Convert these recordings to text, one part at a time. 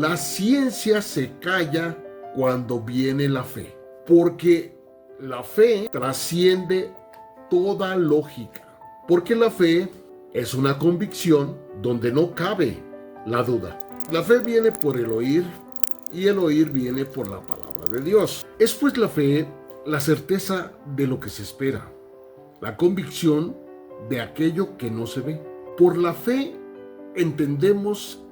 La ciencia se calla cuando viene la fe, porque la fe trasciende toda lógica, porque la fe es una convicción donde no cabe la duda. La fe viene por el oír y el oír viene por la palabra de Dios. Es pues la fe la certeza de lo que se espera, la convicción de aquello que no se ve. Por la fe entendemos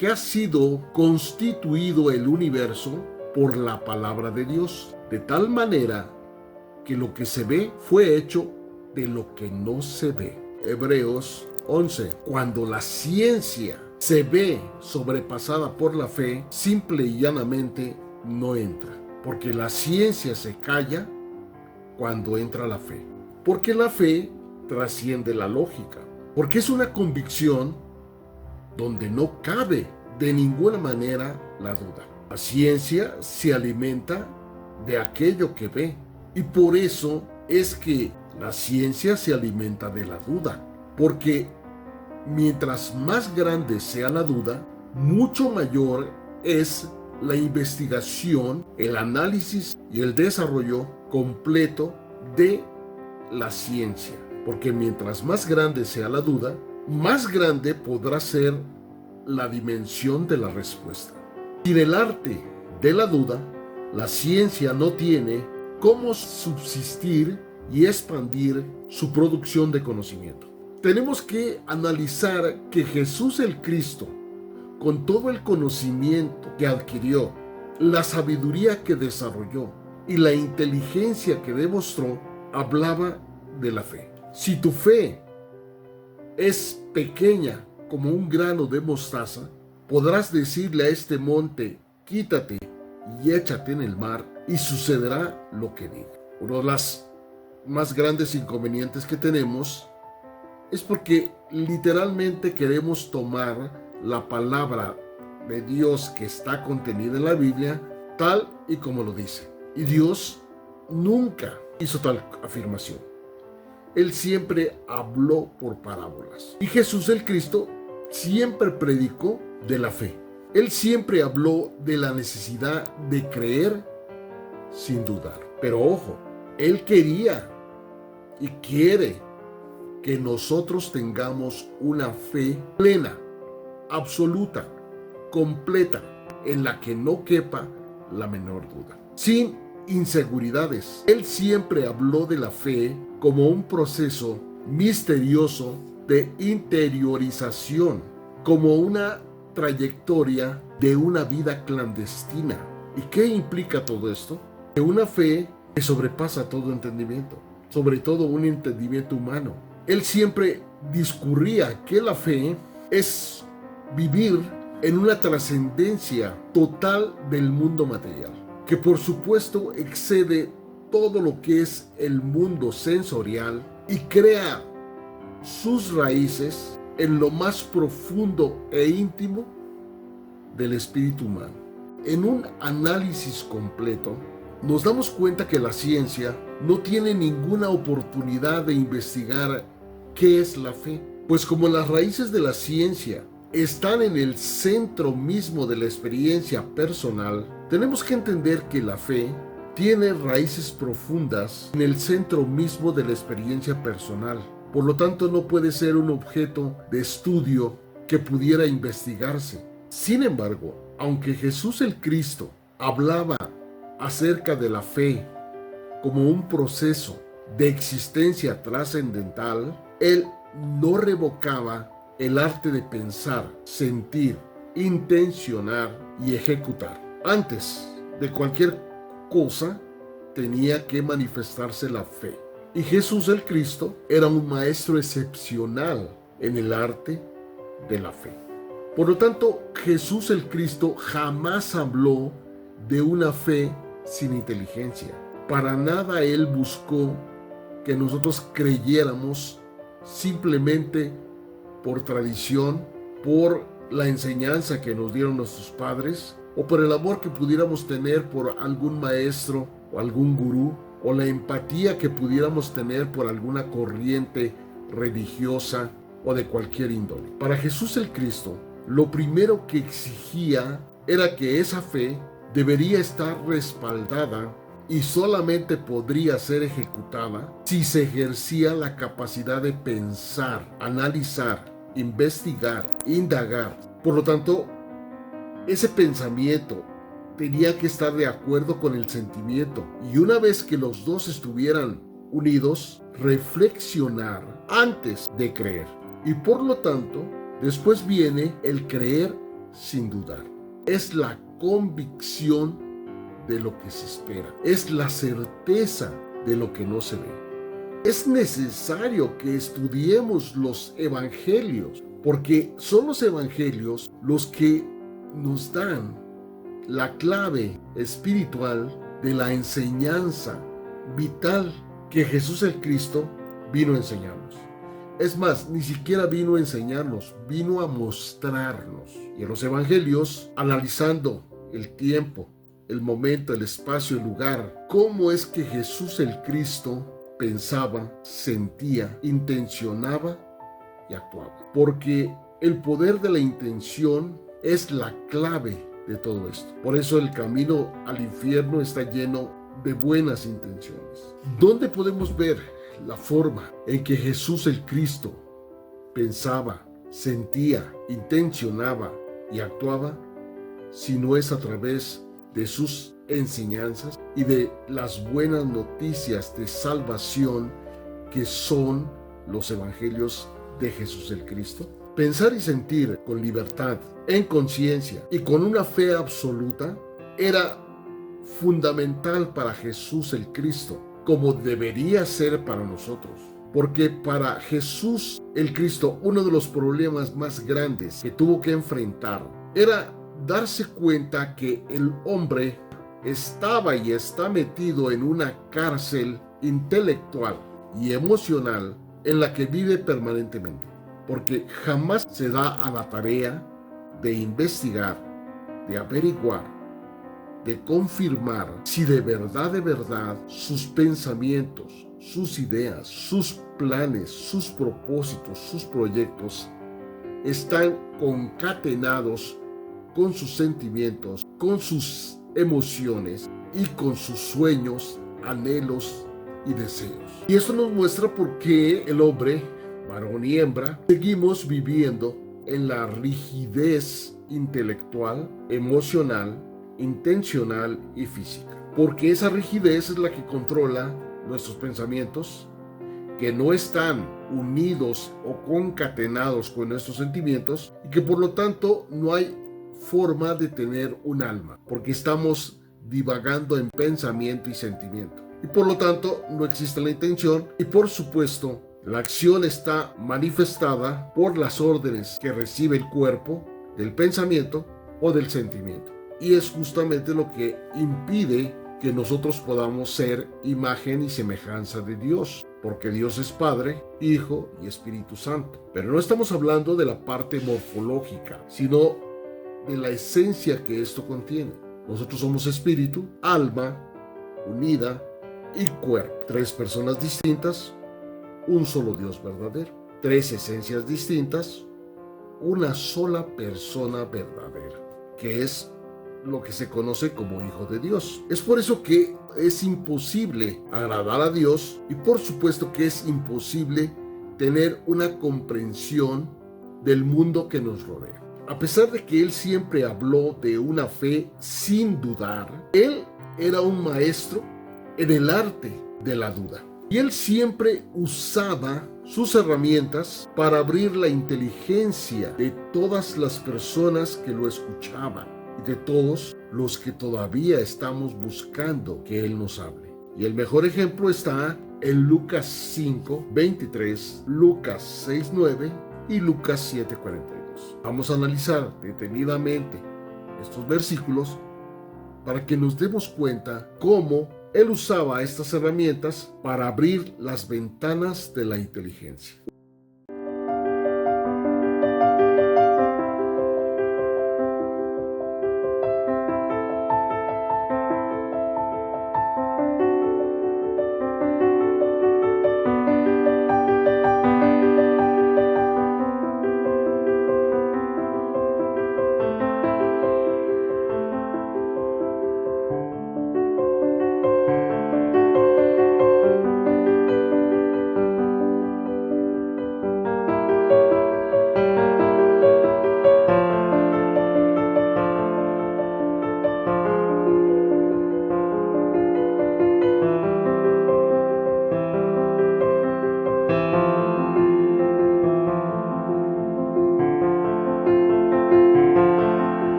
que ha sido constituido el universo por la palabra de Dios, de tal manera que lo que se ve fue hecho de lo que no se ve. Hebreos 11. Cuando la ciencia se ve sobrepasada por la fe, simple y llanamente no entra, porque la ciencia se calla cuando entra la fe, porque la fe trasciende la lógica, porque es una convicción donde no cabe de ninguna manera la duda. La ciencia se alimenta de aquello que ve, y por eso es que la ciencia se alimenta de la duda, porque mientras más grande sea la duda, mucho mayor es la investigación, el análisis y el desarrollo completo de la ciencia. Porque mientras más grande sea la duda, más grande podrá ser la dimensión de la respuesta. Sin el arte de la duda, la ciencia no tiene cómo subsistir y expandir su producción de conocimiento. Tenemos que analizar que Jesús el Cristo, con todo el conocimiento que adquirió, la sabiduría que desarrolló y la inteligencia que demostró, hablaba de la fe. Si tu fe es pequeña como un grano de mostaza, podrás decirle a este monte, quítate y échate en el mar, y sucederá lo que diga. Uno de los más grandes inconvenientes que tenemos es porque literalmente queremos tomar la palabra de Dios que está contenida en la Biblia tal y como lo dice. Y Dios nunca hizo tal afirmación. Él siempre habló por parábolas. Y Jesús el Cristo siempre predicó de la fe. Él siempre habló de la necesidad de creer sin dudar. Pero ojo, Él quería y quiere que nosotros tengamos una fe plena, absoluta, completa, en la que no quepa la menor duda, sin inseguridades. Él siempre habló de la fe como un proceso misterioso de interiorización, como una trayectoria de una vida clandestina. ¿Y qué implica todo esto? Que una fe que sobrepasa todo entendimiento, sobre todo un entendimiento humano. Él siempre discurría que la fe es vivir en una trascendencia total del mundo material, que por supuesto excede todo lo que es el mundo sensorial y crea sus raíces en lo más profundo e íntimo del espíritu humano. En un análisis completo, nos damos cuenta que la ciencia no tiene ninguna oportunidad de investigar qué es la fe, pues como las raíces de la ciencia están en el centro mismo de la experiencia personal, tenemos que entender que la fe tiene raíces profundas en el centro mismo de la experiencia personal. Por lo tanto, no puede ser un objeto de estudio que pudiera investigarse. Sin embargo, aunque Jesús el Cristo hablaba acerca de la fe como un proceso de existencia trascendental, Él no revocaba el arte de pensar, sentir, intencionar y ejecutar. Antes de cualquier cosa, tenía que manifestarse la fe. Y Jesús el Cristo era un maestro excepcional en el arte de la fe. Por lo tanto, Jesús el Cristo jamás habló de una fe sin inteligencia. Para nada Él buscó que nosotros creyéramos simplemente por tradición, por la enseñanza que nos dieron nuestros padres, o por el amor que pudiéramos tener por algún maestro o algún gurú, o la empatía que pudiéramos tener por alguna corriente religiosa o de cualquier índole. Para Jesús el Cristo, lo primero que exigía era que esa fe debería estar respaldada y solamente podría ser ejecutada si se ejercía la capacidad de pensar, analizar, investigar, indagar. Por lo tanto, ese pensamiento tenía que estar de acuerdo con el sentimiento, y una vez que los dos estuvieran unidos, reflexionar antes de creer. Y por lo tanto, después viene el creer sin dudar. Es la convicción de lo que se espera. Es la certeza de lo que no se ve. Es necesario que estudiemos los evangelios, porque son los evangelios los que nos dan la clave espiritual de la enseñanza vital que Jesús el Cristo vino a enseñarnos. Es más, ni siquiera vino a enseñarnos, vino a mostrarnos. Y en los evangelios, analizando el tiempo, el momento, el espacio, el lugar, cómo es que Jesús el Cristo pensaba, sentía, intencionaba y actuaba. Porque el poder de la intención es la clave de todo esto. Por eso el camino al infierno está lleno de buenas intenciones. ¿Dónde podemos ver la forma en que Jesús el Cristo pensaba, sentía, intencionaba y actuaba, si no es a través de sus enseñanzas y de las buenas noticias de salvación que son los evangelios de Jesús el Cristo? Pensar y sentir con libertad, en conciencia y con una fe absoluta era fundamental para Jesús el Cristo, como debería ser para nosotros. Porque para Jesús el Cristo, uno de los problemas más grandes que tuvo que enfrentar era darse cuenta que el hombre estaba y está metido en una cárcel intelectual y emocional en la que vive permanentemente, porque jamás se da a la tarea de investigar, de averiguar, de confirmar si de verdad sus pensamientos, sus ideas, sus planes, sus propósitos, sus proyectos están concatenados con sus sentimientos, con sus emociones y con sus sueños, anhelos y deseos. Y esto nos muestra por qué el hombre, varón y hembra, seguimos viviendo en la rigidez intelectual, emocional, intencional y física. Porque esa rigidez es la que controla nuestros pensamientos, que no están unidos o concatenados con nuestros sentimientos, y que por lo tanto no hay forma de tener un alma, porque estamos divagando en pensamiento y sentimiento. Y por lo tanto no existe la intención, y por supuesto la acción está manifestada por las órdenes que recibe el cuerpo del pensamiento o del sentimiento. Y es justamente lo que impide que nosotros podamos ser imagen y semejanza de Dios, porque Dios es Padre, Hijo y Espíritu Santo. Pero no estamos hablando de la parte morfológica, sino de la esencia que esto contiene. Nosotros somos espíritu, alma, unida y cuerpo. Tres personas distintas, un solo Dios verdadero. Tres esencias distintas, una sola persona verdadera, que es lo que se conoce como Hijo de Dios. Es por eso que es imposible agradar a Dios, y por supuesto que es imposible tener una comprensión del mundo que nos rodea. A pesar de que Él siempre habló de una fe sin dudar, Él era un maestro en el arte de la duda. Y Él siempre usaba sus herramientas para abrir la inteligencia de todas las personas que lo escuchaban y de todos los que todavía estamos buscando que Él nos hable. Y el mejor ejemplo está en Lucas 5:23, Lucas 6:9 y Lucas 7:42. Vamos a analizar detenidamente estos versículos para que nos demos cuenta cómo Él usaba estas herramientas para abrir las ventanas de la inteligencia.